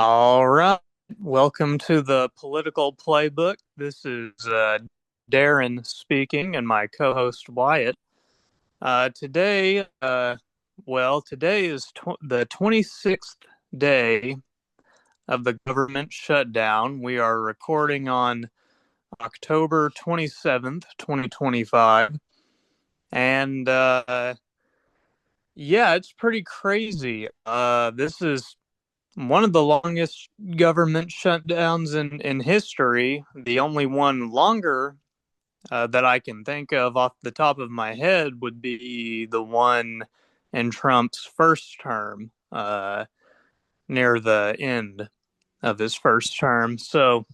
All right. Welcome to the political playbook. This is Darren speaking and my co host Wyatt. Today is the 26th day of the government shutdown. We are recording on October 27th, 2025. And yeah, it's pretty crazy. This is one of the longest government shutdowns in history. The only one longer that I can think of off the top of my head would be the one in Trump's first term, near the end of his first term. So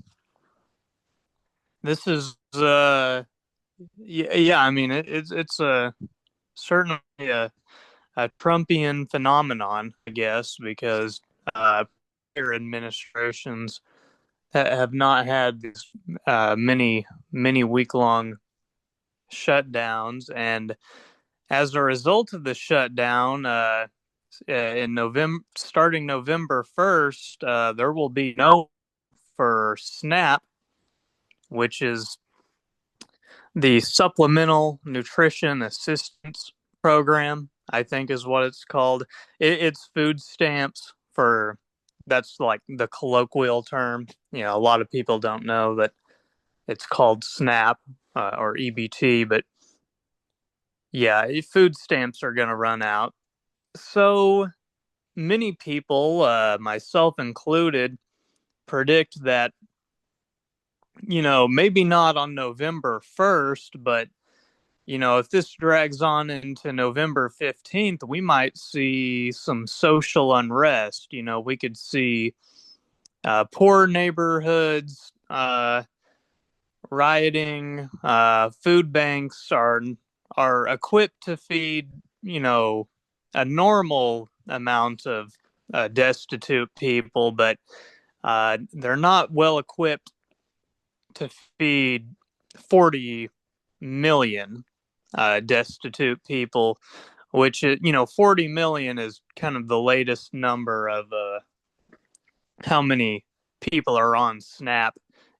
this is, yeah, I mean, it's a certainly a Trumpian phenomenon, I guess, because prior administrations have not had these many week long shutdowns, and as a result of the shutdown, in November, starting November 1st, there will be no for SNAP, which is the Supplemental Nutrition Assistance Program, I think is what it's called. It's food stamps for that's like the colloquial term. A lot of people don't know that it's called SNAP or EBT, but yeah, food stamps are going to run out. So many people, myself included, predict that, maybe not on November 1st, but if this drags on into November 15th, we might see some social unrest. We could see poor neighborhoods rioting. Food banks are equipped to feed, a normal amount of destitute people, but they're not well equipped to feed 40 million destitute people, which is, 40 million is kind of the latest number of how many people are on SNAP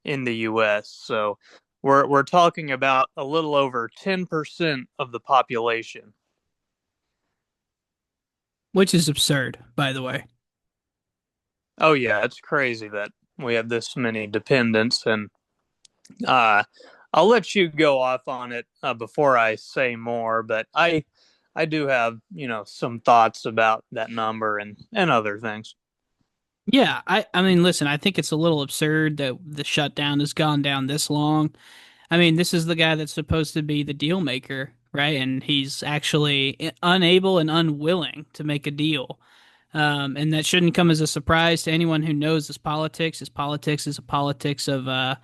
in the U.S. So we're talking about a little over 10% of the population. Which is absurd, by the way. Oh yeah, it's crazy that we have this many dependents, and uh, I'll let you go off on it before I say more. But I do have some thoughts about that number and other things. Yeah, I mean, listen, I think it's a little absurd that the shutdown has gone down this long. I mean, this is the guy that's supposed to be the deal maker, right? And he's actually unable and unwilling to make a deal. And that shouldn't come as a surprise to anyone who knows his politics. His politics is a politics of,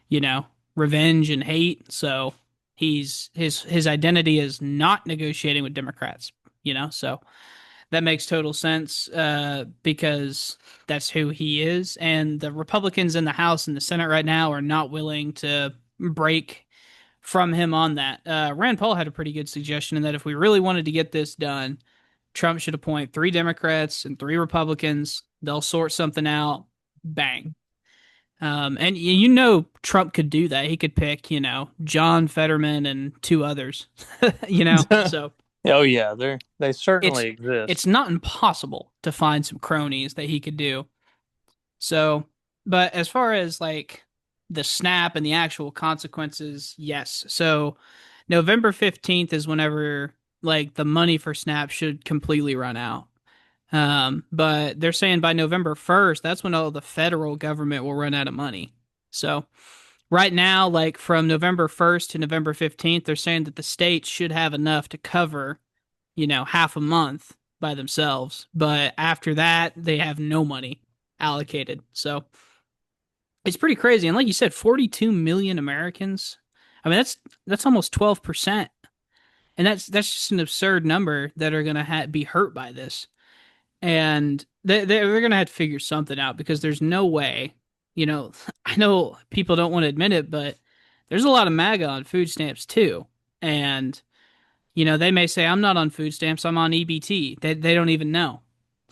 you know, revenge and hate. So his identity is not negotiating with Democrats, so that makes total sense because that's who he is. And the Republicans in the House and the Senate right now are not willing to break from him on that. Rand Paul had a pretty good suggestion in that if we really wanted to get this done, Trump should appoint three Democrats and three Republicans. They'll sort something out. Bang. And Trump could do that. He could pick, John Fetterman and two others, so Oh yeah, they it's certainly it's exist. not impossible to find some cronies that he could do. So, but as far as like the snap and the actual consequences, yes. So November 15th is whenever like the money for snap should completely run out. But they're saying by November 1st, that's when all the federal government will run out of money. So right now, like from November 1st to November 15th, they're saying that the states should have enough to cover half a month by themselves. But after that, they have no money allocated. So it's pretty crazy. And like you said, 42 million Americans. I mean, that's almost 12%. And that's just an absurd number that are going to be hurt by this. And they're going to have to figure something out because there's no way, I know people don't want to admit it, but there's a lot of MAGA on food stamps too. And they may say, I'm not on food stamps, I'm on EBT. They don't even know.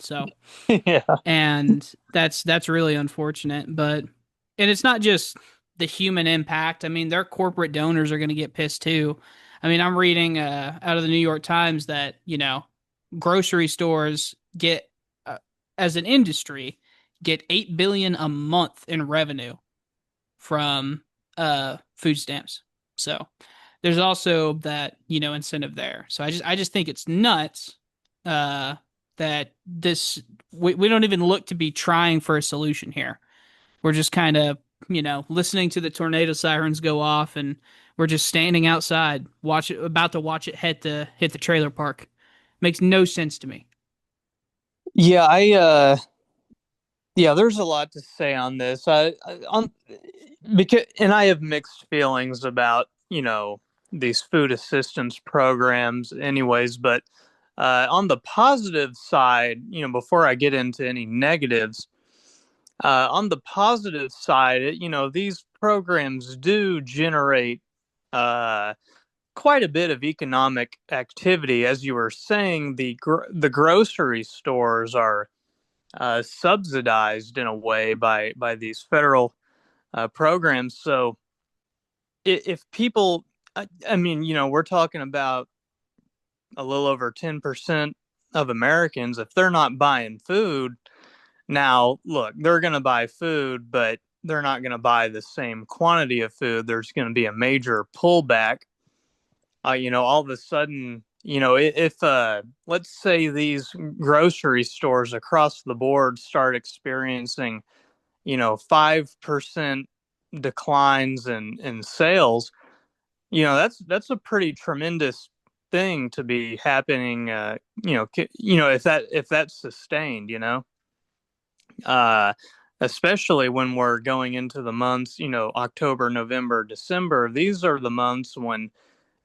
So, Yeah. and that's really unfortunate. But and it's not just the human impact. I mean, their corporate donors are going to get pissed too. I mean, I'm reading out of the New York Times that grocery stores get uh, as an industry get 8 billion a month in revenue from food stamps. So there's also that incentive there. So I just think it's nuts uh that this we don't even look to be trying for a solution here. We're just kind of listening to the tornado sirens go off, and we're just standing outside about to watch it hit the trailer park. Makes no sense to me. Yeah, yeah, there's a lot to say on this. On because and I have mixed feelings about, these food assistance programs anyways, but on the positive side, before I get into any negatives, on the positive side, these programs do generate uh, quite a bit of economic activity. As you were saying, the grocery stores are subsidized in a way by these federal programs. So if people, I mean, we're talking about a little over 10% of Americans, if they're not buying food, now look, they're going to buy food, but they're not going to buy the same quantity of food. There's going to be a major pullback. All of a sudden, if let's say these grocery stores across the board start experiencing 5% declines in sales, that's a pretty tremendous thing to be happening. If that's sustained, uh, especially when we're going into the months, October, November, December. These are the months when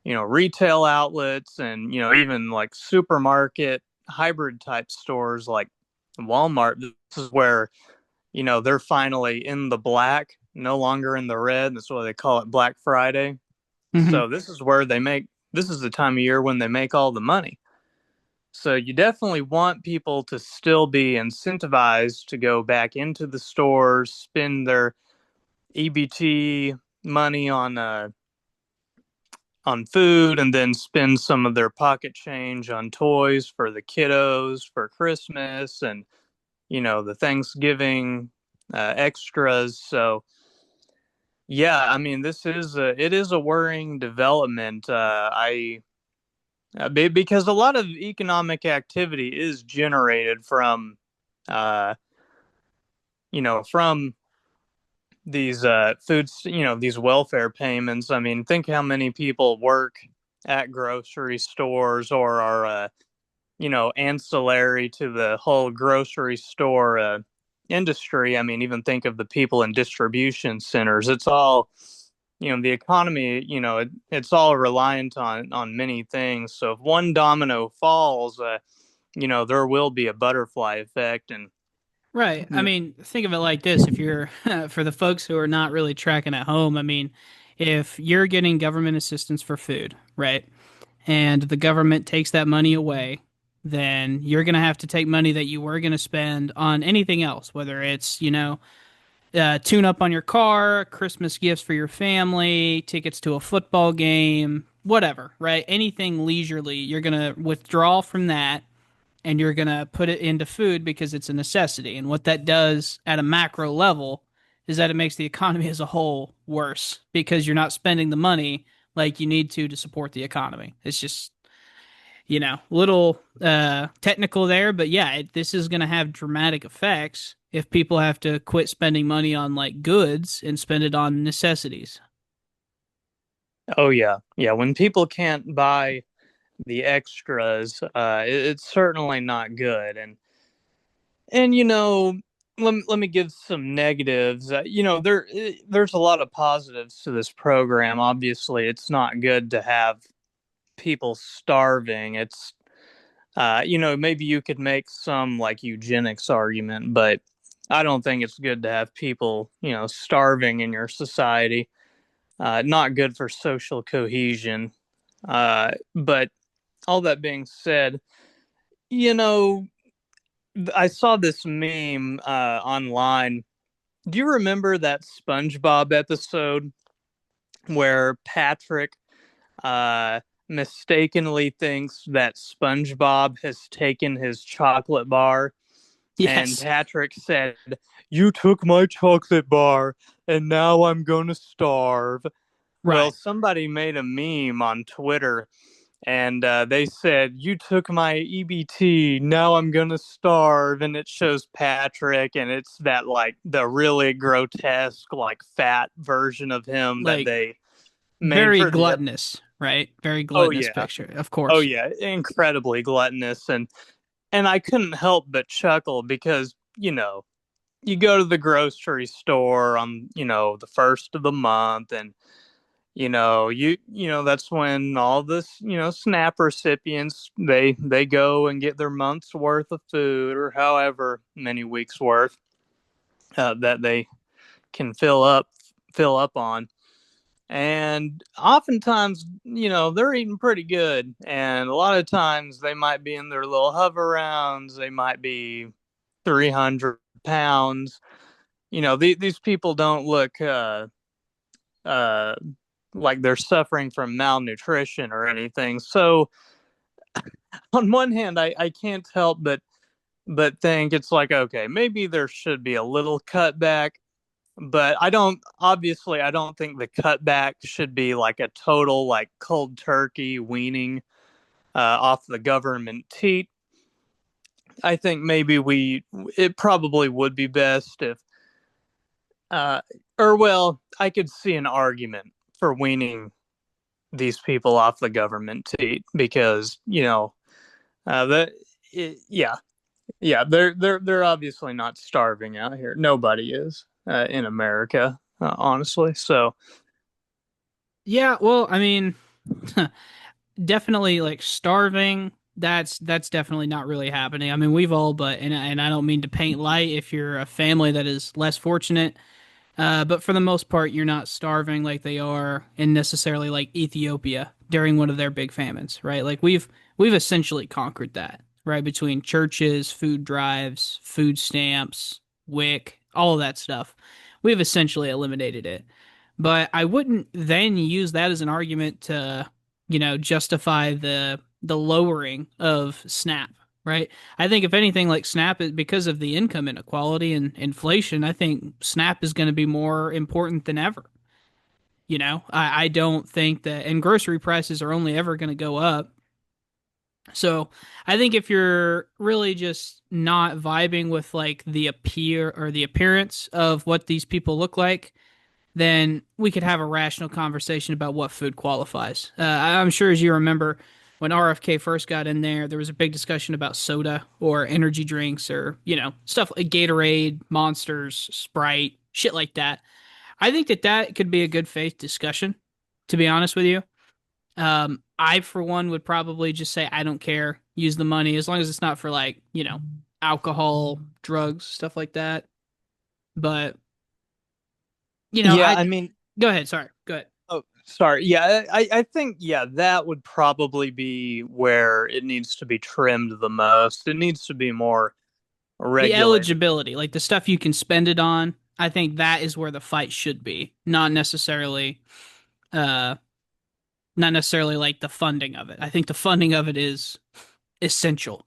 retail outlets and even like supermarket hybrid type stores like Walmart. This is where they're finally in the black, no longer in the red. That's why they call it Black Friday. Hmm. So this is the time of year when they make all the money. So you definitely want people to still be incentivized to go back into the stores, spend their EBT money on food, and then spend some of their pocket change on toys for the kiddos for Christmas and the Thanksgiving extras. So yeah, I mean, it is a worrying development. I Because a lot of economic activity is generated uh, from these foods, these welfare payments. I mean, think how many people work at grocery stores or are, ancillary to the whole grocery store industry. I mean, even think of the people in distribution centers. It's all, the economy, it's all reliant on many things. So if one domino falls, there will be a butterfly effect. And, Right. I you know, mean, think of it like this. If you're, for the folks who are not really tracking at home, I mean, if you're getting government assistance for food, right, and the government takes that money away, then you're going to have to take money that you were going to spend on anything else, whether it's, tune up on your car, Christmas gifts for your family, tickets to a football game, whatever, right? Anything leisurely, you're going to withdraw from that and you're going to put it into food because it's a necessity. And what that does at a macro level is that it makes the economy as a whole worse because you're not spending the money like you need to support the economy. It's just, little technical there, but yeah, this is going to have dramatic effects if people have to quit spending money on like goods and spend it on necessities. oh yeah, yeah. When people can't buy the extras, it's certainly not good. And let me give some negatives. There's a lot of positives to this program. Obviously, it's not good to have people starving. It's maybe you could make some like eugenics argument, but I don't think it's good to have people starving in your society. Not good for social cohesion. But all that being said, you know I saw this meme online. Do you remember that SpongeBob episode where Patrick uh, mistakenly thinks that SpongeBob has taken his chocolate bar? And Yes, Patrick said, "You took my chocolate bar, and now I'm going to starve." Well, right. somebody made a meme on Twitter and they said, "You took my EBT, now I'm gonna starve." And it shows Patrick, and it's that like the really grotesque, like fat version of him that Like they made very for the gluttonous, right? Very oh gluttonous yeah, picture, of oh course. yeah, incredibly gluttonous. And I couldn't help but chuckle because you go to the grocery store on the first of the month, and that's when all this SNAP recipients, they go and get their month's worth of food, or however many weeks worth that they can fill up on. And oftentimes, they're eating pretty good, and a lot of times they might be in their little hover rounds. They might be 300 pounds. These people don't look uh like they're suffering from malnutrition or anything. So on one hand, I can't help but think it's like, okay, maybe there should be a little cutback, but I don't think the cutback should be like a total like cold turkey weaning off the government teat. I think maybe it probably would be best if uh or well, I could see an argument for weaning these people off the government teat because that yeah, yeah, they're obviously not starving out here. Nobody is in America, honestly. So Yeah, well, I mean, definitely like starving. That's definitely not really happening. I mean, we've all but and I don't mean to paint light if you're a family that is less fortunate. But for the most part, you're not starving like they are in necessarily like Ethiopia during one of their big famines, right? Like we've essentially conquered that, right? Between churches, food drives, food stamps, WIC, all of that stuff. We've essentially eliminated it. But I wouldn't then use that as an argument to, justify the lowering of SNAP, right? I think if anything, like SNAP is because of the income inequality and inflation, I think SNAP is going to be more important than ever. I don't think that, and grocery prices are only ever going to go up. So I think if you're really just not vibing with like the appear or the appearance of what these people look like, then we could have a rational conversation about what food qualifies. I'm sure, as you remember, when RFK first got in there was a big discussion about soda or energy drinks or, stuff like Gatorade, Monsters, Sprite, shit like that. I think that could be a good faith discussion, to be honest with you. I, for one, would probably just say, I don't care. Use the money as long as it's not for like, alcohol, drugs, stuff like that. But, yeah, I I mean, go ahead. Sorry. Go ahead. oh, sorry. Yeah, I think that would probably be where it needs to be trimmed the most. It needs to be more The regulated. eligibility, like the stuff you can spend it on, I think that is where the fight should be, uh not necessarily like the funding of it. I think the funding of it is essential.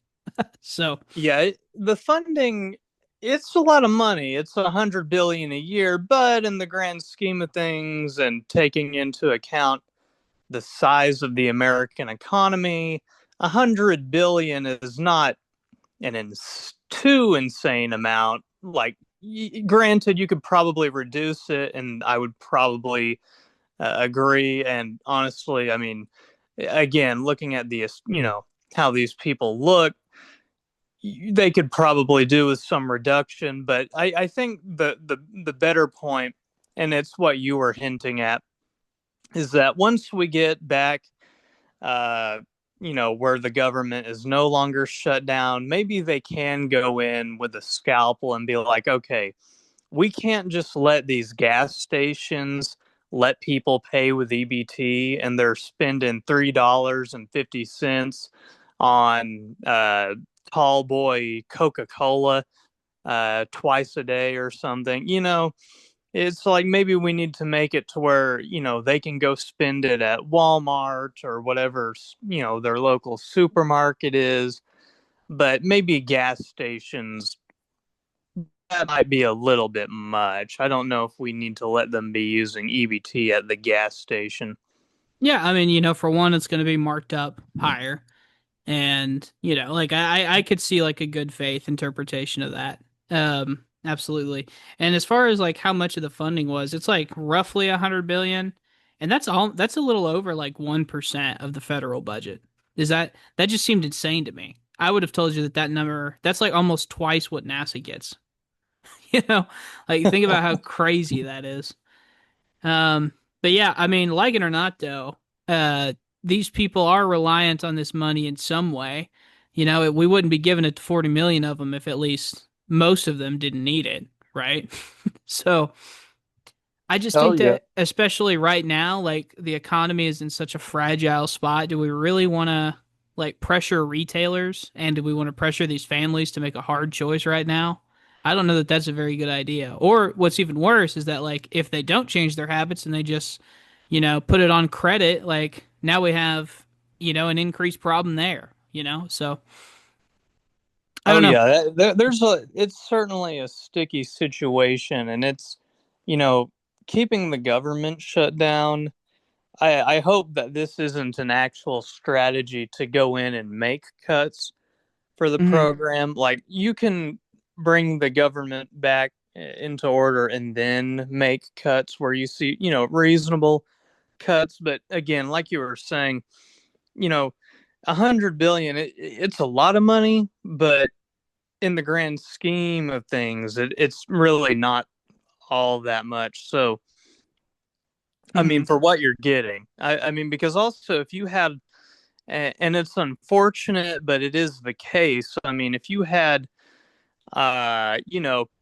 So, Yeah, the funding, it's a lot of money. It's 100 billion a year, but in the grand scheme of things and taking into account the size of the American economy, 100 billion is not too insane amount. Like, granted, you could probably reduce it, and I would probably agree. And honestly, I mean, again, looking at how these people look, they could probably do with some reduction. But I think the better point, and it's what you were hinting at, is that once we get back, uh, where the government is no longer shut down, maybe they can go in with a scalpel and be like, okay, we can't just let these gas stations let people pay with EBT and they're spending $3.50 on tall boy Coca-Cola twice a day or something. It's like maybe we need to make it to where, they can go spend it at Walmart or whatever, their local supermarket is. But maybe gas stations, that might be a little bit much. I don't know if we need to let them be using EBT at the gas station. Yeah, I mean, for one, it's going to be marked up higher. And, like I could see like a good faith interpretation of that. Absolutely. And as far as like how much of the funding was, it's like roughly 100 billion. And that's a little over like 1% of the federal budget. That just seemed insane to me. I would have told you that number, that's like almost twice what NASA gets. You know, like think about how crazy that is. Um, but yeah, I mean, like it or not, though, these people are reliant on this money in some way. We wouldn't be giving it to 40 million of them if at least most of them didn't need it, right? So I just Oh think yeah. that, especially right now, like the economy is in such a fragile spot. Do we really want to like pressure retailers and do we want to pressure these families to make a hard choice right now? I don't know that that's a very good idea. Or what's even worse is that like if they don't change their habits and they just, put it on credit, like now we have, an increased problem there, So I Oh don't know. yeah, it's certainly a sticky situation, and it's, you know, keeping the government shut down. I hope that this isn't an actual strategy to go in and make cuts for the Hmm. program. Like you can bring the government back into order and then make cuts where you see, reasonable cuts. But again, like you were saying, you know, 100 billion, it's a lot of money, but in the grand scheme of things, it's really not all that much. So, I Hmm. mean, for what you're getting, I mean, because also if you had, and it's unfortunate, but it is the case. I mean, if you had,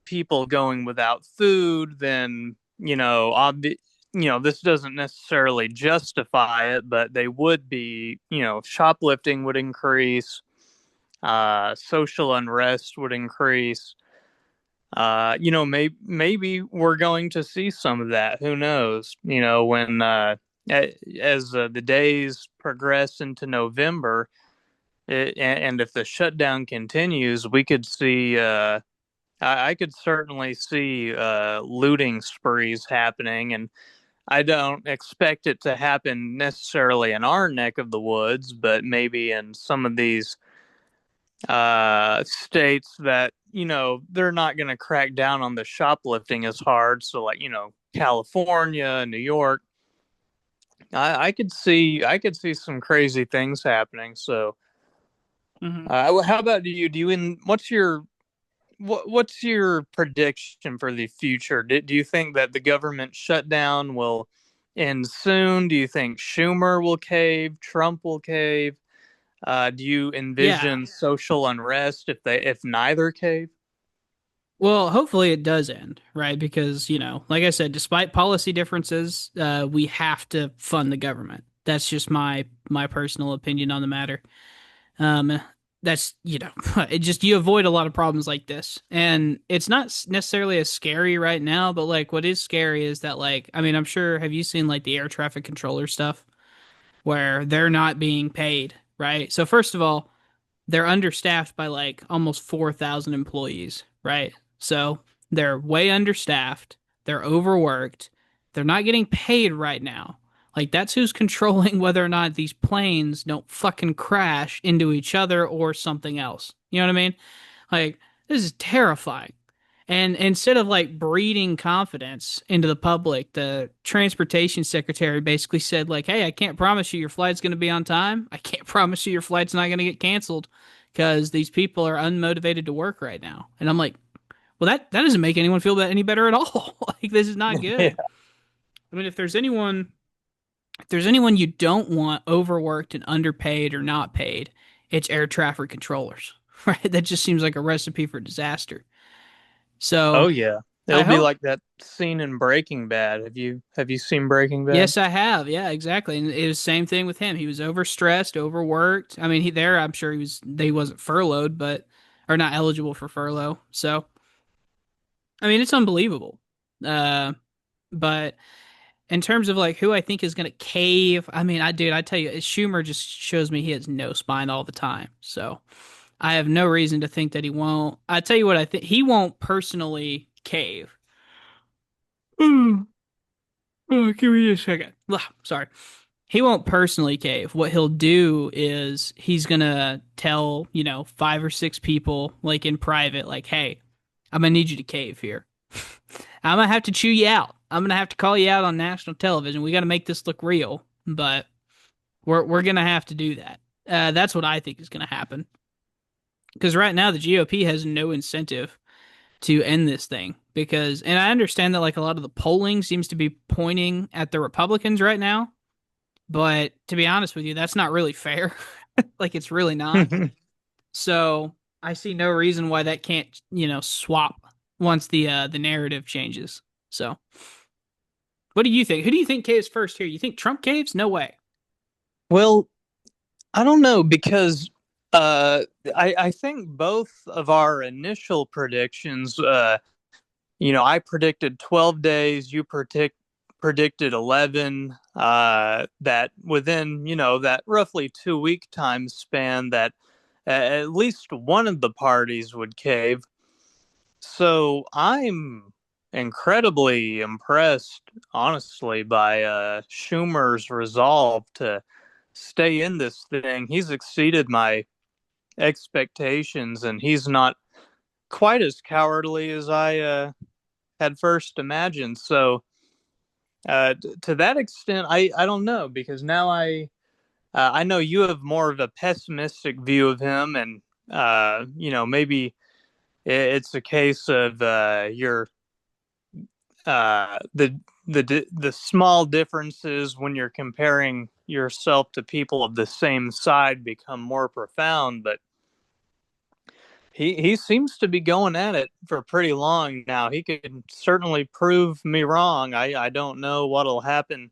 people going without food, then, this doesn't necessarily justify it, but they would be, shoplifting would increase, social unrest would increase. Maybe we're going to see some of that. Who knows? When as the days progress into November, and if the shutdown continues, we could see. I could certainly see looting sprees happening, and I don't expect it to happen necessarily in our neck of the woods, but maybe in some of these states that they're not going to crack down on the shoplifting as hard. So like California, New York, I could see some crazy things happening. So Hmm. how about you? What's your prediction for the future? Do you think that the government shutdown will end soon? Do you think Schumer will cave? Trump will cave? Do you Yeah. envision social unrest if neither cave? Well, hopefully it does end, right? Because, like I said, despite policy differences, we have to fund the government. That's just my personal opinion on the matter. Um, that's, it just you avoid a lot of problems like this. And it's not necessarily as scary right now, but like what is scary is that like I mean, I'm sure have you seen like the air traffic controller stuff where they're not being paid, right? So first of all, they're understaffed by like almost 4,000 employees, right? So they're way understaffed, they're overworked, they're not getting paid right now. Like that's who's controlling whether or not these planes don't fucking crash into each other or something else. You know what I mean? Like this is terrifying. And instead of like breeding confidence into the public, the transportation secretary basically said like, "Hey, I can't promise you your flight's going to be on time. I can't promise you your flight's not going to get canceled because these people are unmotivated to work right now." And I'm like, "Well, that doesn't make anyone feel any better at all. Like this is not Yeah. good." I mean, if there's anyone you don't want overworked and underpaid or not paid, it's air traffic controllers, right? That just seems like a recipe for disaster. Oh So, yeah. I It'll be hope. like that scene in Breaking Bad. Have you seen Breaking Bad? Yes, I have. Yeah, exactly. And it was the same thing with him. He was overstressed, overworked. I mean, I'm sure he wasn't furloughed, but, or not eligible for furlough. So, I mean, it's unbelievable. Uh, but in terms of like who I think is going to cave, I mean, I tell you, Schumer just shows me he has no spine all the time. So I have no reason to think that he won't. I tell you what, I think he won't personally cave. Oh, give me a second. Sorry. He won't personally cave. What he'll do is he's gonna tell, five or six people, like in private, like, hey, I'm gonna need you to cave here. I'm gonna have to chew you out. I'm gonna have to call you out on national television. We gotta make this look real, but we're gonna have to do that. That's what I think is gonna happen. Because right now the GOP has no incentive to end this thing. Because, and I understand that like a lot of the polling seems to be pointing at the Republicans right now, but to be honest with you, that's not really fair. Like it's really not. So I see no reason why that can't, swap once the narrative changes. So what do you think? Who do you think caves first here? You think Trump caves? No way. Well, I don't know because uh, I think both of our initial predictions, I predicted 12 days, you predicted 11, that within, that roughly 2 week time span that at least one of the parties would cave. So I'm incredibly impressed, honestly, by Schumer's resolve to stay in this thing. He's exceeded my expectations, and he's not quite as cowardly as I had first imagined. So, to that extent, I don't know because now I know you have more of a pessimistic view of him, and maybe it's a case of your the small differences when you're comparing yourself to people of the same side become more profound. But he seems to be going at it for pretty long now. He could certainly prove me wrong. I don't know what'll happen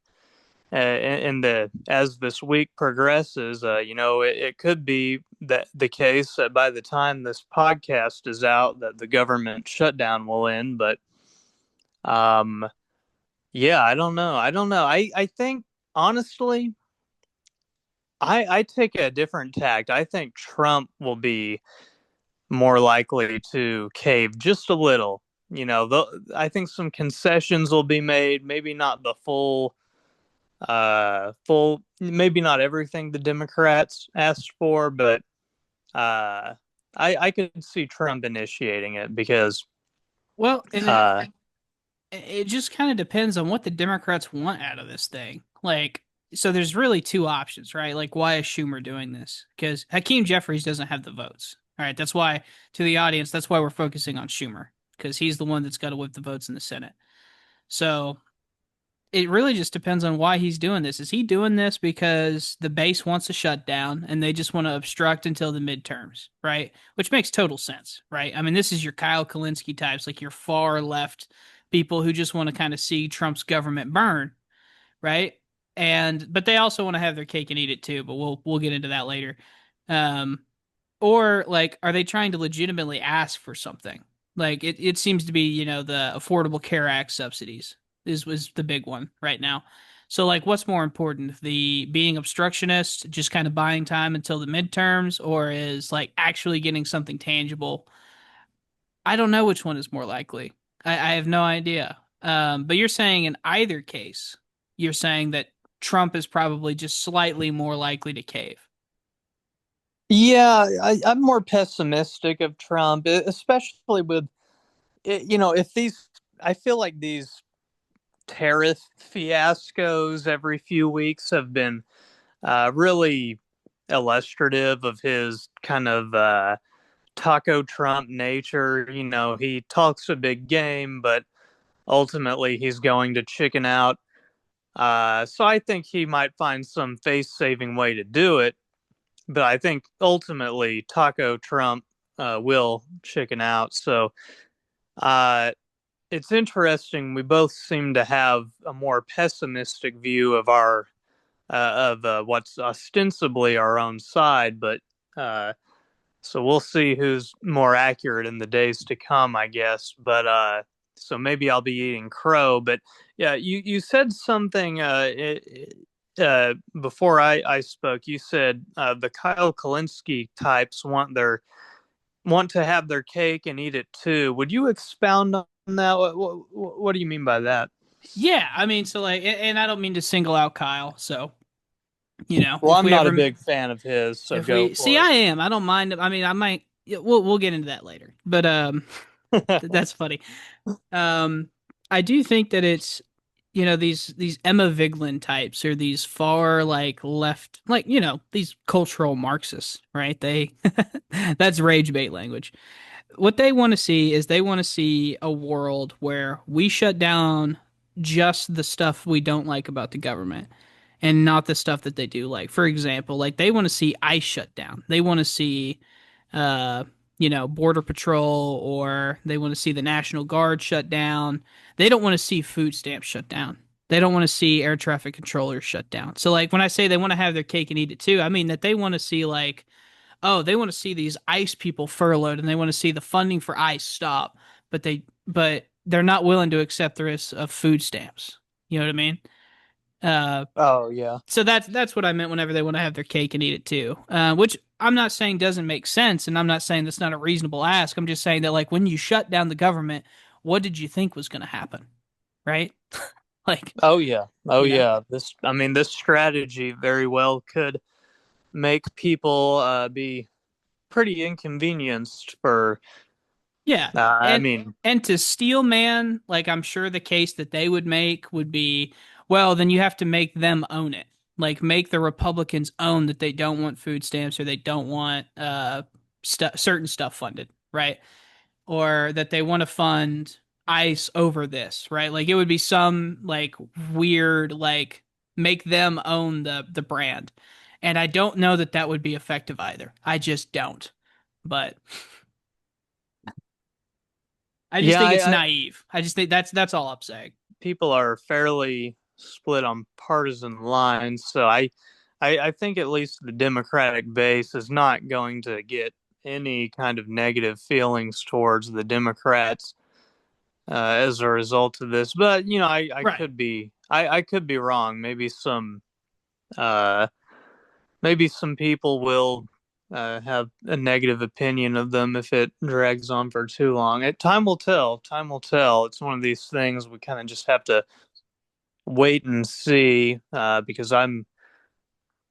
in the as this week progresses. It could be that the case that by the time this podcast is out, that the government shutdown will end. But um, yeah, I don't know. I don't know. I think honestly, I take a different tact. I think Trump will be more likely to cave just a little. I think some concessions will be made. Maybe not the full. Maybe not everything the Democrats asked for, but uh, I could see Trump initiating it because Well, and uh, it just kind of depends on what the Democrats want out of this thing. Like, so there's really two options, right? Like, why is Schumer doing this? Because Hakeem Jeffries doesn't have the votes. All right, that's why, to the audience, that's why we're focusing on Schumer, because he's the one that's got to whip the votes in the Senate. So it really just depends on why he's doing this. Is he doing this because the base wants a shutdown and they just want to obstruct until the midterms, right? Which makes total sense, right? I mean, this is your Kyle Kalinske types, like your far left people who just want to kind of see Trump's government burn, right? But they also want to have their cake and eat it too, but we'll get into that later. Um, or like, are they trying to legitimately ask for something? Like it seems to be, the Affordable Care Act subsidies is was the big one right now. So like what's more important? The being obstructionist, just kind of buying time until the midterms, or is like actually getting something tangible? I don't know which one is more likely. I have no idea. But you're saying in either case, you're saying that Trump is probably just slightly more likely to cave. yeah, I'm more pessimistic of Trump, especially with if these. I feel like these tariff fiascos every few weeks have been really illustrative of his kind of taco Trump nature. He talks a big game, but ultimately he's going to chicken out. So I think he might find some face saving way to do it. But I think ultimately Taco Trump will chicken out. So uh, it's interesting. We both seem to have a more pessimistic view of our of what's ostensibly our own side, but uh, so we'll see who's more accurate in the days to come, I guess. But so maybe I'll be eating crow. But yeah, you said something before I spoke. You said the Kyle Kalinske types want to have their cake and eat it too. Would you expound on that? What do you mean by that? Yeah, I mean, so like, and I don't mean to single out Kyle. So, Well, if I'm we not a ever, big fan of his, so if go we see, for I am. I don't mind. I mean, I might. Yeah, we'll get into that later. But it. that's funny. Um, I do think that it's these Emma Vigeland types are these far like left, like these cultural Marxists, right? They that's rage bait language. What they want to see is they want to see a world where we shut down just the stuff we don't like about the government and not the stuff that they do like. For example, like they want to see ICE shut down. They want to see uh border patrol, or they want to see the National Guard shut down. They don't want to see food stamps shut down. They don't want to see air traffic controllers shut down. So like when I say they want to have their cake and eat it too, I mean that they want to see like, oh, they want to see these ICE people furloughed and they want to see the funding for ICE stop, but they're not willing to accept the risk of food stamps. You know what I mean? Uh, Oh yeah. so that's what I meant whenever they want to have their cake and eat it too. Which I'm not saying doesn't make sense, and I'm not saying that's not a reasonable ask. I'm just saying that like when you shut down the government, what did you think was going to happen, right? Like, Oh yeah. Oh you know, yeah. I mean, this strategy very well could make people be pretty inconvenienced for. yeah, I and mean, and to steel man, like I'm sure the case that they would make would be, well, then you have to make them own it. Like make the Republicans own that they don't want food stamps or they don't want certain stuff funded, right? Or that they want to fund ICE over this, right? Like it would be some like weird like make them own the brand. And I don't know that that would be effective either. I just don't. But I just yeah, think it's naive. I just think that's all I'm saying. people are fairly split on partisan lines, so I think at least the Democratic base is not going to get any kind of negative feelings towards the Democrats as a result of this. But I Right. could be I could be wrong. Uh, maybe some people will have a negative opinion of them if it drags on for too long. Time will tell. Time will tell. It's one of these things we kind of just have to wait and see because I'm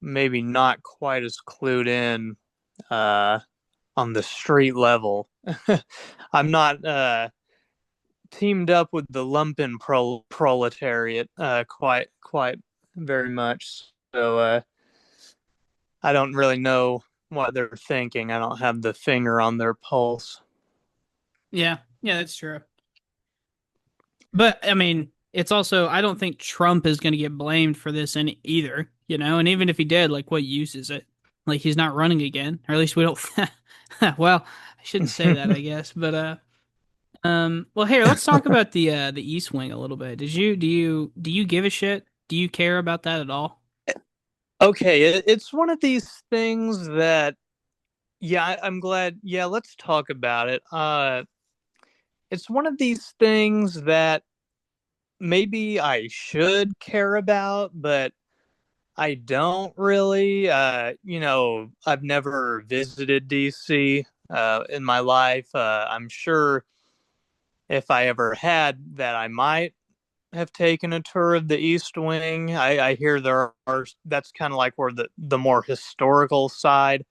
maybe not quite as clued in uh, on the street level. I'm not teamed up with the lumpen proletariat quite very much. So I don't really know what they're thinking. I don't have the finger on their pulse. Yeah. Yeah, that's true. But I mean, it's also I don't think Trump is going to get blamed for this in either, And even if he did, like what use is it? Like he's not running again, or at least we don't well, I shouldn't say that, I guess, but well, here, let's talk about the East Wing a little bit. Do you give a shit? Do you care about that at all? Okay, it's one of these things that yeah, I'm glad. Yeah, let's talk about it. It's one of these things that maybe I should care about, but I don't really. I've never visited DC in my life. I'm sure if I ever had that, I might have taken a tour of the East Wing. I hear there are that's kind of like where the more historical side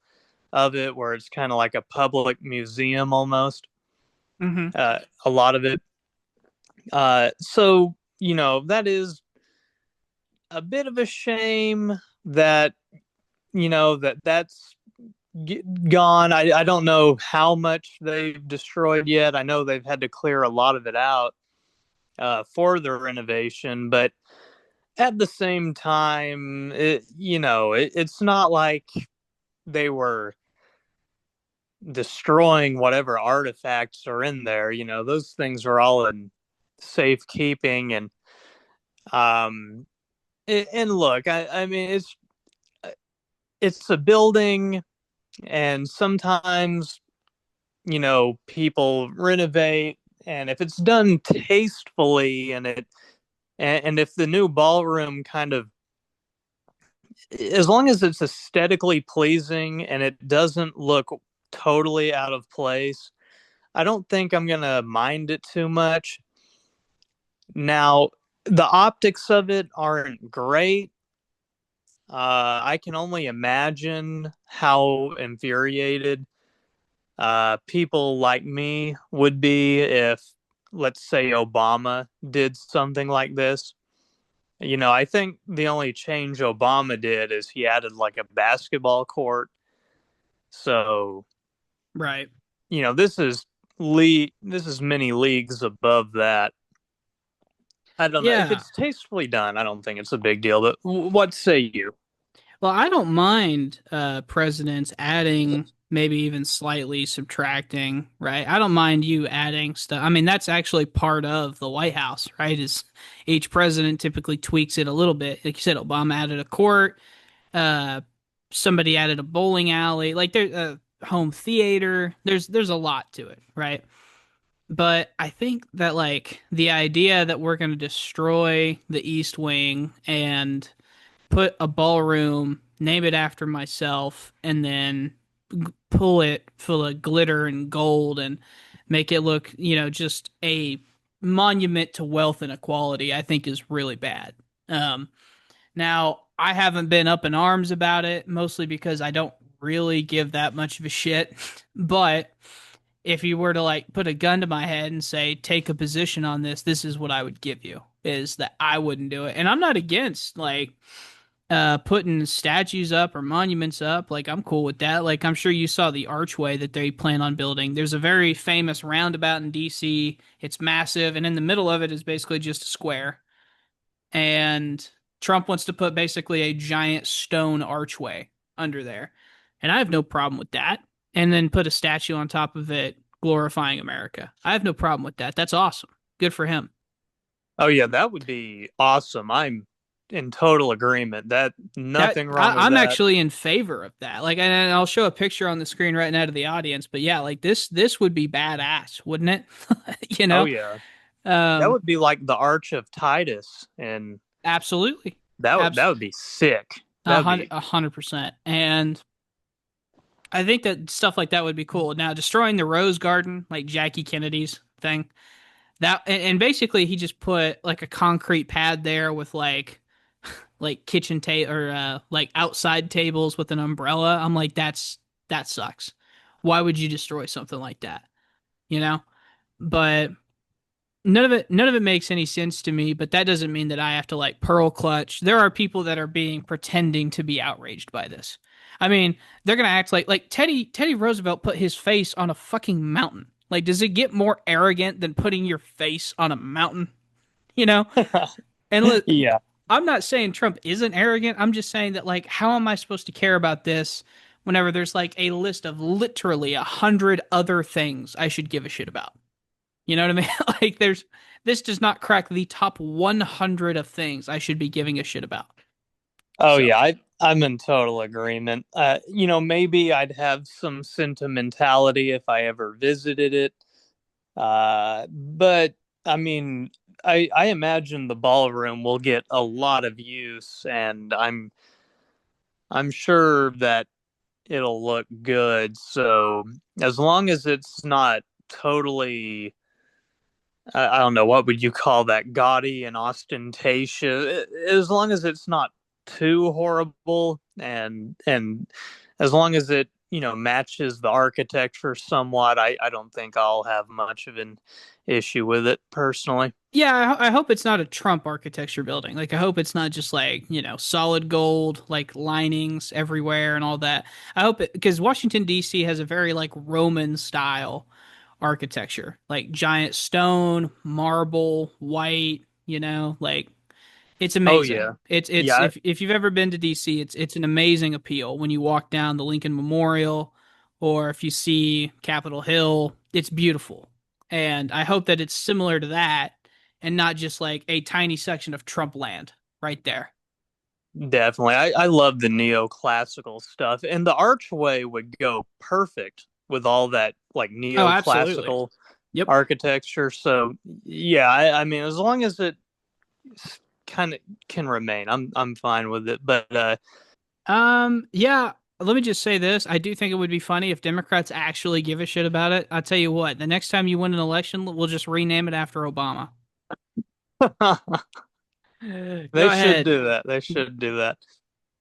of it, where it's kind of like a public museum almost. Mm-hmm. A lot of it. So that is a bit of a shame that that's gone. I don't know how much they've destroyed yet. I know they've had to clear a lot of it out for their renovation, but at the same time, it's not like they were destroying whatever artifacts are in there. Those things are all in safekeeping um and look, I mean it's a building, and sometimes people renovate, and if it's done tastefully and if the new ballroom kind of, as long as it's aesthetically pleasing and it doesn't look totally out of place, I don't think I'm gonna mind it too much. Now, the optics of it aren't great. I can only imagine how infuriated people like me would be if, let's say, Obama did something like this. I think the only change Obama did is he added like a basketball court. So, Right. this is many leagues above that. I don't know. If Yeah. it's tastefully done, I don't think it's a big deal. But what say you? Well, I don't mind presidents adding, maybe even slightly subtracting, right? I don't mind you adding stuff. I mean, that's actually part of the White House, right? Is each president typically tweaks it a little bit. Like you said, Obama added a court, uh, somebody added a bowling alley, like there's a home theater. There's a lot to it, right? But I think that like the idea that we're going to destroy the East Wing and put a ballroom, name it after myself, and then pull it full of glitter and gold and make it look, just a monument to wealth and equality, I think is really bad. Um, Now, I haven't been up in arms about it, mostly because I don't really give that much of a shit. But if you were to like put a gun to my head and say, take a position on this, this is what I would give you, is that I wouldn't do it. And I'm not against like putting statues up or monuments up. Like I'm cool with that. Like I'm sure you saw the archway that they plan on building. There's a very famous roundabout in DC. It's massive, and in the middle of it is basically just a square. And Trump wants to put basically a giant stone archway under there. And I have no problem with that. And then put a statue on top of it glorifying America. I have no problem with that. That's awesome. Good for him. Oh yeah, that would be awesome. I'm in total agreement. That That nothing wrong with I'm that. actually in favor of that. Like, and I'll show a picture on the screen right now to the audience. But yeah, like this would be badass, wouldn't it? you Oh know, yeah, that um, would be like the Arch of Titus, and absolutely, that would be sick. a That would hundred, be. 100%. And I think that stuff like that would be cool. Now, destroying the Rose Garden, like Jackie Kennedy's thing, that and basically he just put like a concrete pad there with like kitchen table or like outside tables with an umbrella. I'm like, that sucks. Why would you destroy something like that? You know? But none of it makes any sense to me, but that doesn't mean that I have to like pearl clutch. There are people that are being pretending to be outraged by this. I mean, they're gonna act like Teddy Roosevelt put his face on a fucking mountain. Like, does it get more arrogant than putting your face on a mountain? You know? And look, Yeah. I'm not saying Trump isn't arrogant. I'm just saying that like, how am I supposed to care about this whenever there's like a list of literally 100 other things I should give a shit about? You know what I mean? Like this does not crack the top 100 of things I should be giving a shit about. Oh So, yeah, I'm in total agreement. Maybe I'd have some sentimentality if I ever visited it. But I mean, I imagine the ballroom will get a lot of use, and I'm sure that it'll look good. So as long as it's not totally, I don't know, what would you call that, gaudy and ostentatious, as long as it's not too horrible, and as long as it matches the architecture somewhat, I don't think I'll have much of an issue with it personally. yeah, I hope it's not a Trump architecture building. Like I hope it's not just like, solid gold like linings everywhere and all that. I hope it because Washington D.C. has a very like Roman style architecture. Like giant stone, marble, white, like it's Oh amazing. yeah. It's Yeah. if you've ever been to DC, it's an amazing appeal when you walk down the Lincoln Memorial or if you see Capitol Hill, it's beautiful. And I hope that it's similar to that and not just like a tiny section of Trump land right there. Definitely. I love the neoclassical stuff, and the archway would go perfect with all that like Oh, absolutely. neoclassical Yep. architecture. So yeah, I mean, as long as it kind of can remain, I'm fine with it. But Yeah, let me just say this. I do think it would be funny if Democrats actually give a shit about it. I'll tell you what, the next time you win an election, we'll just rename it after Obama. Go they should ahead. do that. They should do that.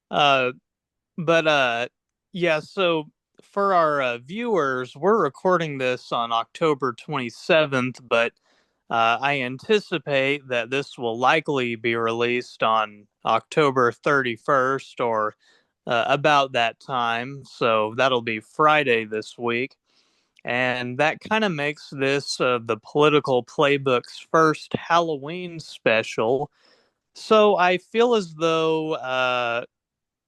Uh, but yeah. So for our viewers, we're recording this on October 27th, but I anticipate that this will likely be released on October 31st or about that time. So that'll be Friday this week. And that kind of makes this the Political Playbook's first Halloween special. So I feel as though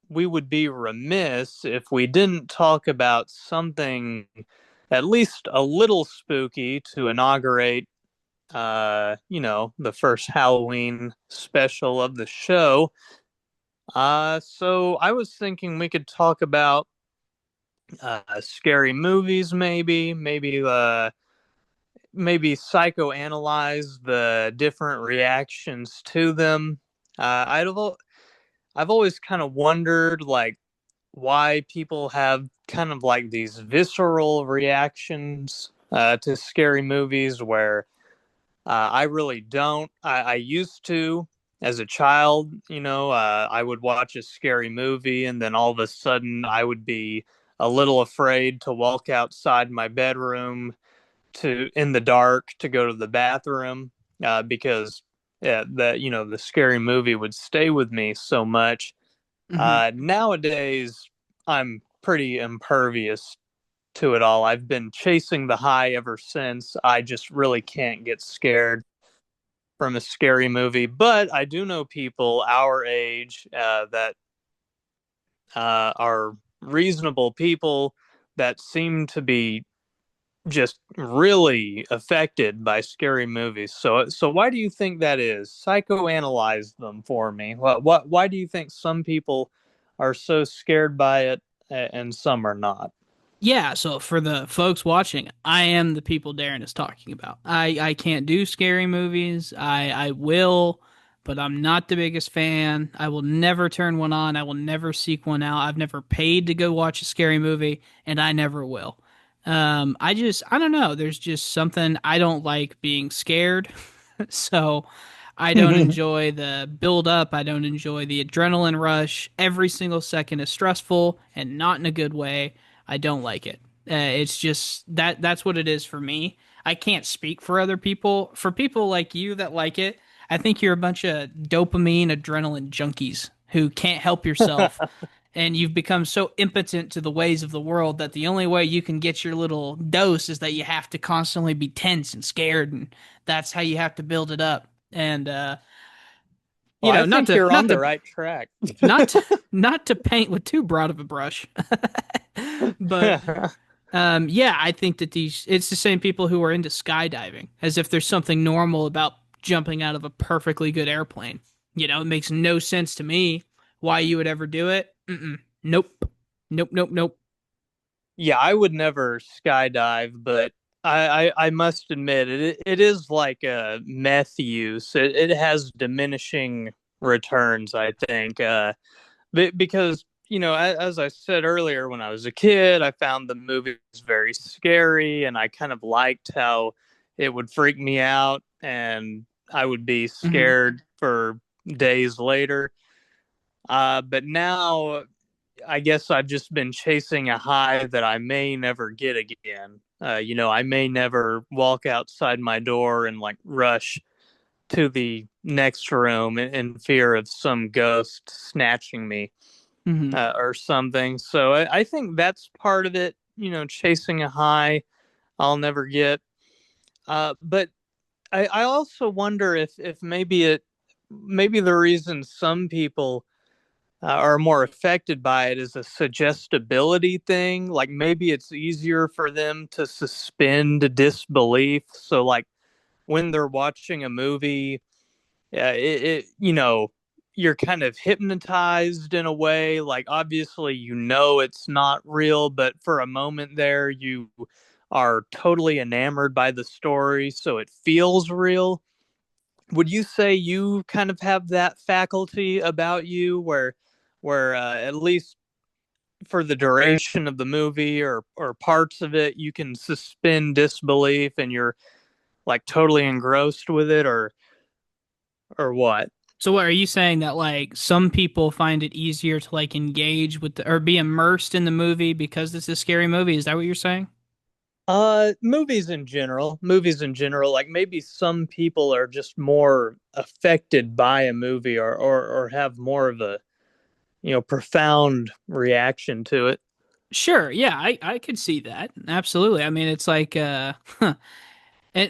we would be remiss if we didn't talk about something at least a little spooky to inaugurate the first Halloween special of the show. So I was thinking we could talk about scary movies, maybe psychoanalyze the different reactions to them. I've always kind of wondered like why people have kind of like these visceral reactions to scary movies where I really don't. I used to as a child, I would watch a scary movie and then all of a sudden I would be a little afraid to walk outside my bedroom to in the dark to go to the bathroom because the scary movie would stay with me so much. Hmm. Nowadays, I'm pretty impervious to it all. I've been chasing the high ever since. I just really can't get scared from a scary movie. But I do know people our age that are reasonable people that seem to be just really affected by scary movies. So why do you think that is? Psychoanalyze them for me. Why do you think some people are so scared by it and some are not? Yeah, so for the folks watching, I am the people Darren is talking about. I can't do scary movies. I will, but I'm not the biggest fan. I will never turn one on. I will never seek one out. I've never paid to go watch a scary movie, and I never will. I don't know. There's just something I don't like being scared. So I don't enjoy the build up. I don't enjoy the adrenaline rush. Every single second is stressful and not in a good way. I don't like it. It's just that's what it is for me. I can't speak for other people. For people like you that like it, I think you're a bunch of dopamine adrenaline junkies who can't help yourself and you've become so impotent to the ways of the world that the only way you can get your little dose is that you have to constantly be tense and scared, and that's how you have to build it up. And Well, I not think to you're on the right track. not to, not to paint with too broad of a brush, but yeah, I think that these it's the same people who are into skydiving, as if there's something normal about jumping out of a perfectly good airplane. It makes no sense to me why you would ever do it. Mm-mm. Nope. Nope, nope, nope. Yeah, I would never skydive, but I must admit it is like a meth use. It has diminishing returns, I think, because as I said earlier, when I was a kid, I found the movies very scary, and I kind of liked how it would freak me out, and I would be Hmm. scared for days later. But now I guess I've just been chasing a high that I may never get again. I may never walk outside my door and like rush to the next room in fear of some ghost snatching me Hmm. or something. So I think that's part of it, chasing a high I'll never get. But I also wonder if maybe the reason some people are more affected by it is a suggestibility thing. Like maybe it's easier for them to suspend disbelief. So like when they're watching a movie, you're kind of hypnotized in a way. Like, obviously, it's not real, but for a moment there, you are totally enamored by the story, so it feels real. Would you say you kind of have that faculty about you where at least for the duration of the movie or parts of it, you can suspend disbelief and you're like totally engrossed with it, or what? So what are you saying that like some people find it easier to like engage with or be immersed in the movie because it's a scary movie? Is that what you're saying? Movies in general, like maybe some people are just more affected by a movie or have more of a, profound reaction to it. Sure, yeah, I could see that. Absolutely. I mean, it's like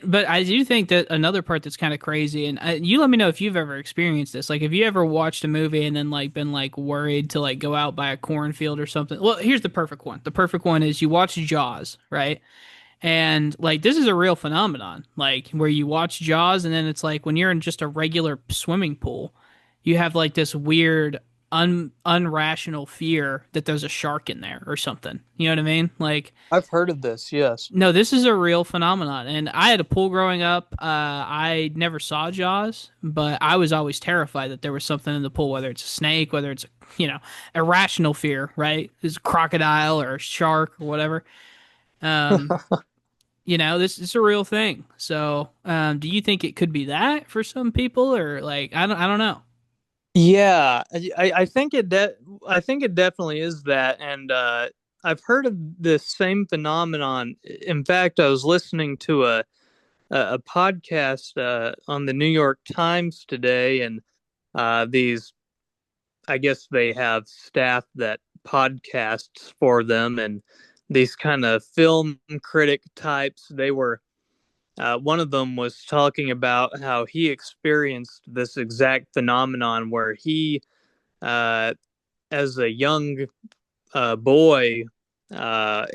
but I do think that another part that's kind of crazy, and you let me know if you've ever experienced this. Like, have you ever watched a movie and then like been like worried to like go out by a cornfield or something? Well, here's the perfect one. The perfect one is you watch Jaws, right? And like this is a real phenomenon, like where you watch Jaws and then it's like when you're in just a regular swimming pool, you have like this weird unrational fear that there's a shark in there or something. You know what I mean? Like I've heard of this, yes. no, this is a real phenomenon. And I had a pool growing up. I never saw Jaws, but I was always terrified that there was something in the pool, whether it's a snake, whether it's, irrational fear, right? It's a crocodile or a shark or whatever. Um, this is a real thing. So, do you think it could be that for some people, or like I don't know. Yeah, I think it definitely is that, and I've heard of this same phenomenon. In fact, I was listening to a podcast on the New York Times today, and these, I guess they have staff that podcasts for them, and these kind of film critic types. They were one of them was talking about how he experienced this exact phenomenon where he, uh, as a young boy,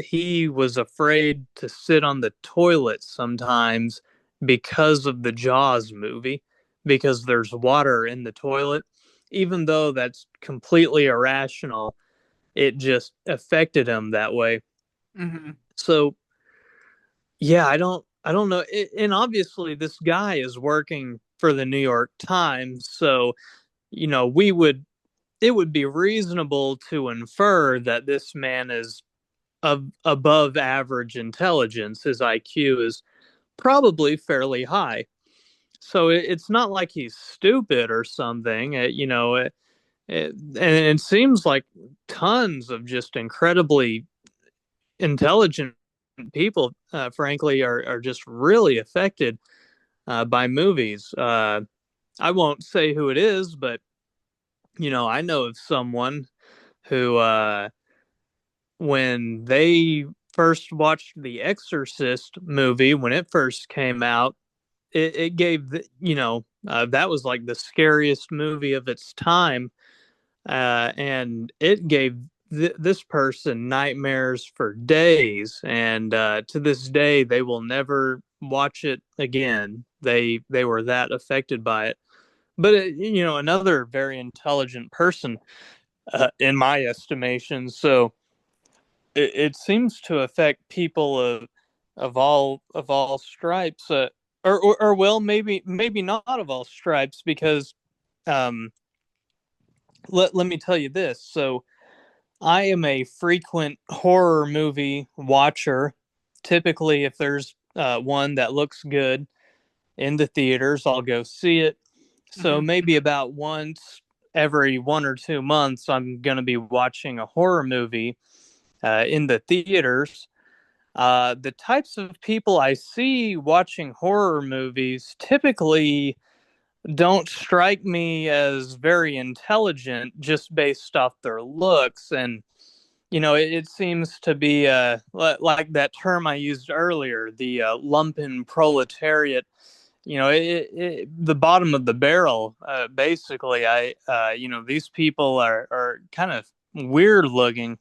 he was afraid to sit on the toilet sometimes because of the Jaws movie, because there's water in the toilet. Even though that's completely irrational, it just affected him that way. Hmm. So, yeah, I don't know. And obviously, this guy is working for the New York Times, so we would it would be reasonable to infer that this man is of above average intelligence. His IQ is probably fairly high. So it's not like he's stupid or something. And it seems like tons of just incredibly intelligent people, frankly, are just really affected by movies. I won't say who it is, but I know of someone who when they first watched the Exorcist movie when it first came out, it gave that was like the scariest movie of its time, and it gave this person nightmares for days, and to this day they will never watch it again. They were that affected by it. But another very intelligent person, in my estimation. So it seems to affect people of all stripes, or well, maybe not of all stripes, because um, let me tell you this. So I am a frequent horror movie watcher. Typically, if there's one that looks good in the theaters, I'll go see it. So Hmm. maybe about once every 1 or 2 months, I'm going to be watching a horror movie in the theaters. The types of people I see watching horror movies typically don't strike me as very intelligent just based off their looks. And, it seems to be like that term I used earlier, the lumpen proletariat. The bottom of the barrel. Basically, these people are kind of weird looking,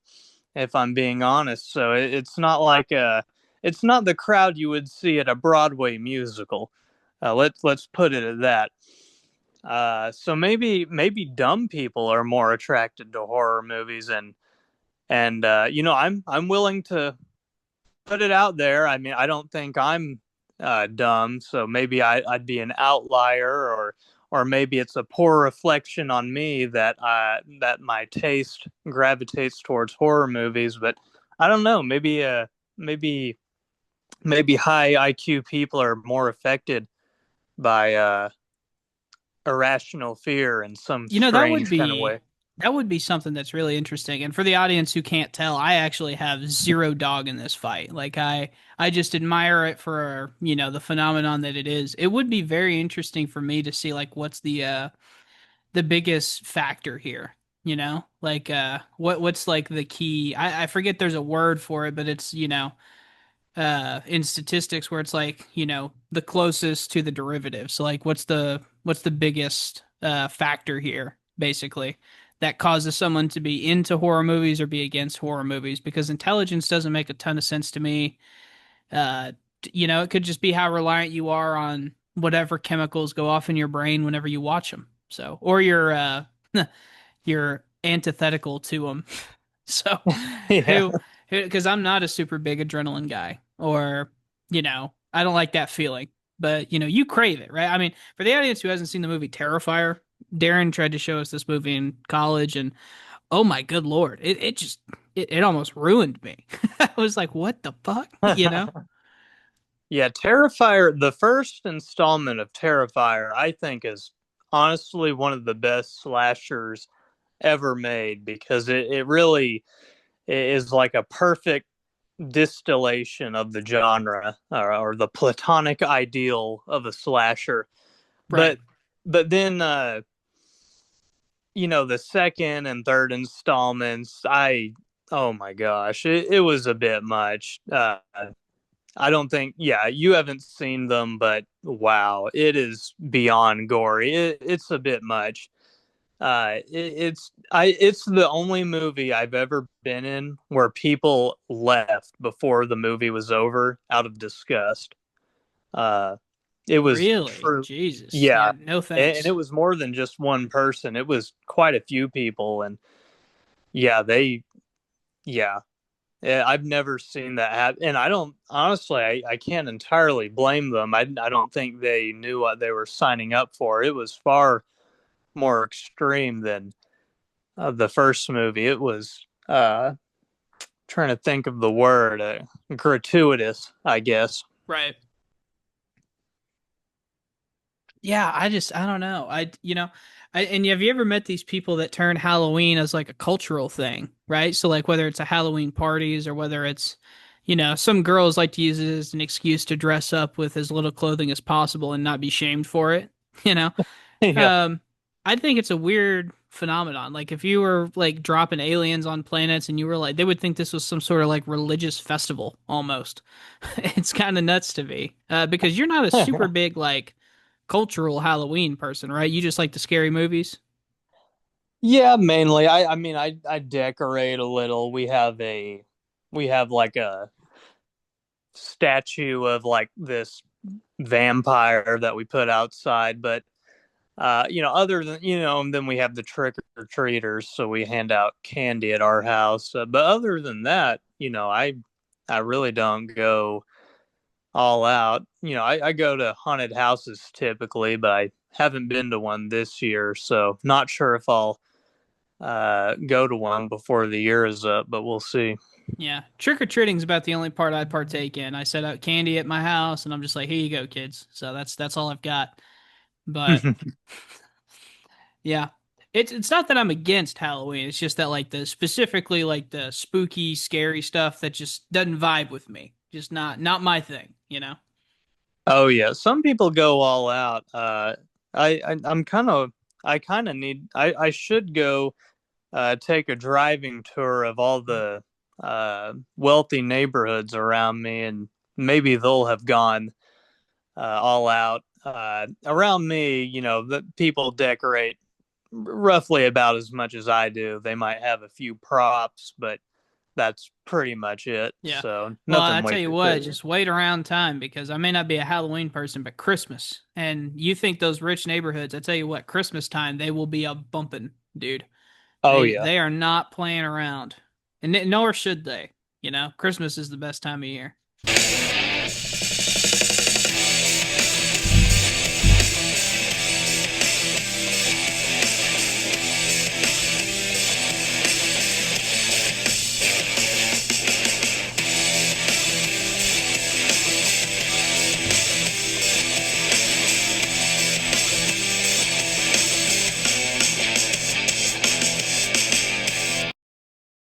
if I'm being honest. So it's not like it's not the crowd you would see at a Broadway musical. Let's put it at that. So maybe dumb people are more attracted to horror movies, and I'm willing to put it out there. I mean, I don't think I'm dumb, so maybe I'd be an outlier, or maybe it's a poor reflection on me that my taste gravitates towards horror movies. But I don't know. Maybe maybe high IQ people are more affected by irrational fear in some You know, strange kind of way. that would be something that's really interesting. And for the audience who can't tell, I actually have zero dog in this fight. Like I just admire it for, the phenomenon that it is. It would be very interesting for me to see like what's the biggest factor here, Like what's like the key. I forget there's a word for it, but it's, in statistics where it's like, the closest to the derivative. So like what's the biggest factor here, basically, that causes someone to be into horror movies or be against horror movies? Because intelligence doesn't make a ton of sense to me. Uh, it could just be how reliant you are on whatever chemicals go off in your brain whenever you watch them. So, or you're antithetical to them. So, Yeah. who, because I'm not a super big adrenaline guy, or, I don't like that feeling, but, you crave it, right? I mean, for the audience who hasn't seen the movie Terrifier, Darren tried to show us this movie in college, and oh my good Lord, it just, it almost ruined me. I was like, what the fuck, Yeah, Terrifier, the first installment of Terrifier, I think is honestly one of the best slashers ever made because it really is like a perfect distillation of the genre or the platonic ideal of a slasher. Right. But then the second and third installments, oh my gosh, it was a bit much. I don't think, yeah, you haven't seen them, but wow, it is beyond gory. It's a bit much. It's the only movie I've ever been in where people left before the movie was over out of disgust. Uh, it was Really? true, Jesus. Yeah, yeah, no and it thanks. was more than just one person. It was quite a few people, and yeah, yeah, yeah, I've never seen that happen, and I don't honestly. I can't entirely blame them. I don't think they knew what they were signing up for. It was far more extreme than the first movie. It was trying to think of the word gratuitous, I guess. Right. Yeah, I don't know. And have you ever met these people that turn Halloween as like a cultural thing, right? So like whether it's a Halloween parties or whether it's, some girls like to use it as an excuse to dress up with as little clothing as possible and not be shamed for it, you know? Yeah, Um, I think it's a weird phenomenon. Like if you were like dropping aliens on planets and you were like, they would think this was some sort of like religious festival almost. It's kind of nuts to me, because you're not a super big like cultural Halloween person, right? You just like the scary movies. yeah. Mainly, I mean, I decorate a little. We have like a statue of like this vampire that we put outside, but other than and then we have the trick or treaters, so we hand out candy at our house. But other than that, I really don't go all out. I go to haunted houses typically, but I haven't been to one this year, so not sure if I'll go to one before the year is up, but we'll see. Yeah, trick or treating is about the only part I partake in. I set out candy at my house, and I'm just like, here you go, kids. So that's all I've got. But yeah, it's not that I'm against Halloween. It's just that like the specifically like the spooky, scary stuff that just doesn't vibe with me. Just not my thing. Oh yeah, some people go all out. I'm kind of I kind of need I should go take a driving tour of all the wealthy neighborhoods around me, and maybe they'll have gone all out. Around me, the people decorate roughly about as much as I do. They might have a few props, but that's pretty much it. Yeah. So Well, I nothing tell way you too what, crazy. just wait around time because I may not be a Halloween person, but Christmas. And you think those rich neighborhoods, I tell you what, Christmas time, they will be a bumping, dude. Oh They yeah. they are not playing around. And nor should they. Christmas is the best time of year.